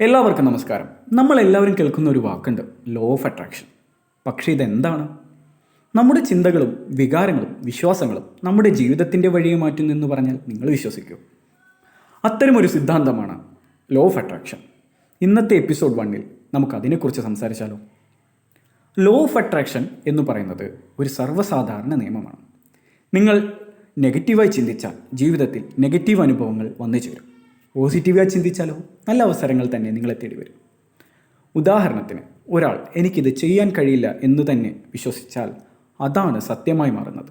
എല്ലാവർക്കും നമസ്കാരം. നമ്മളെല്ലാവരും കേൾക്കുന്ന ഒരു വാക്കുണ്ട്, ലോ ഓഫ് അട്രാക്ഷൻ. പക്ഷേ ഇതെന്താണ്? നമ്മുടെ ചിന്തകളും വികാരങ്ങളും വിശ്വാസങ്ങളും നമ്മുടെ ജീവിതത്തിൻ്റെ വഴിയെ മാറ്റുന്നെന്ന് പറഞ്ഞാൽ നിങ്ങൾ വിശ്വസിക്കൂ? അത്തരമൊരു സിദ്ധാന്തമാണ് ലോ ഓഫ് അട്രാക്ഷൻ. ഇന്നത്തെ എപ്പിസോഡ് 1 നമുക്കതിനെക്കുറിച്ച് സംസാരിച്ചാലോ? ലോ ഓഫ് അട്രാക്ഷൻ എന്ന് പറയുന്നത് ഒരു സർവ്വസാധാരണ നിയമമാണ്. നിങ്ങൾ നെഗറ്റീവായി ചിന്തിച്ചാൽ ജീവിതത്തിൽ നെഗറ്റീവ് അനുഭവങ്ങൾ വന്നു ചേരും. പോസിറ്റീവായി ചിന്തിച്ചാലോ നല്ല അവസരങ്ങൾ തന്നെ നിങ്ങളെ തേടി വരും. ഉദാഹരണത്തിന്, ഒരാൾ എനിക്കിത് ചെയ്യാൻ കഴിയില്ല എന്ന് തന്നെ വിശ്വസിച്ചാൽ അതാണ് സത്യമായി മാറുന്നത്.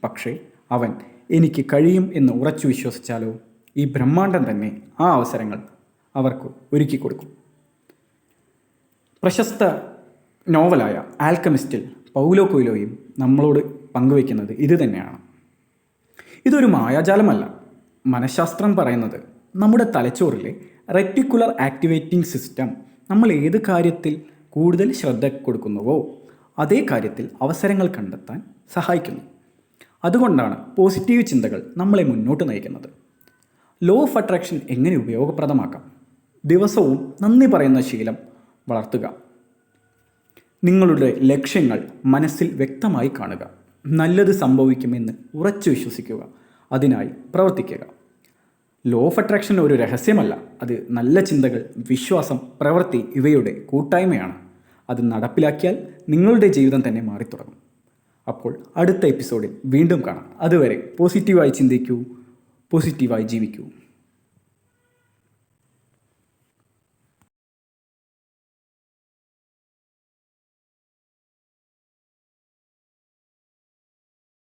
പക്ഷേ അവൻ എനിക്ക് കഴിയും എന്ന് ഉറച്ചു വിശ്വസിച്ചാലോ ഈ ബ്രഹ്മാണ്ടം തന്നെ ആ അവസരങ്ങൾ അവർക്ക് ഒരുക്കി കൊടുക്കും. പ്രശസ്ത നോവലായ ആൽക്കമിസ്റ്റിൽ പൗലോ കൊയ്ലോയും നമ്മളോട് പങ്കുവയ്ക്കുന്നത് ഇത് തന്നെയാണ്. ഇതൊരു മായാജാലമല്ല. മനഃശാസ്ത്രം പറയുന്നത് നമ്മുടെ തലച്ചോറിലെ റെറ്റിക്കുലർ ആക്ടിവേറ്റിംഗ് സിസ്റ്റം നമ്മൾ ഏത് കാര്യത്തിൽ കൂടുതൽ ശ്രദ്ധ കൊടുക്കുന്നുവോ അതേ കാര്യത്തിൽ അവസരങ്ങൾ കണ്ടെത്താൻ സഹായിക്കുന്നു. അതുകൊണ്ടാണ് പോസിറ്റീവ് ചിന്തകൾ നമ്മളെ മുന്നോട്ട് നയിക്കുന്നത്. ലോ ഓഫ് അട്രാക്ഷൻ എങ്ങനെ ഉപയോഗപ്രദമാക്കാം? ദിവസവും നന്ദി പറയുന്ന ശീലം വളർത്തുക. നിങ്ങളുടെ ലക്ഷ്യങ്ങൾ മനസ്സിൽ വ്യക്തമായി കാണുക. നല്ലത് സംഭവിക്കുമെന്ന് ഉറച്ചു വിശ്വസിക്കുക. അതിനായി പ്രവർത്തിക്കുക. ലോ ഓഫ് അട്രാക്ഷൻ ഒരു രഹസ്യമല്ല. അത് നല്ല ചിന്തകൾ, വിശ്വാസം, പ്രവൃത്തി ഇവയുടെ കൂട്ടായ്മയാണ്. അത് നടപ്പിലാക്കിയാൽ നിങ്ങളുടെ ജീവിതം തന്നെ മാറിത്തുടങ്ങും. അപ്പോൾ അടുത്ത എപ്പിസോഡിൽ വീണ്ടും കാണാം. അതുവരെ പോസിറ്റീവായി ചിന്തിക്കൂ, പോസിറ്റീവായി ജീവിക്കൂ.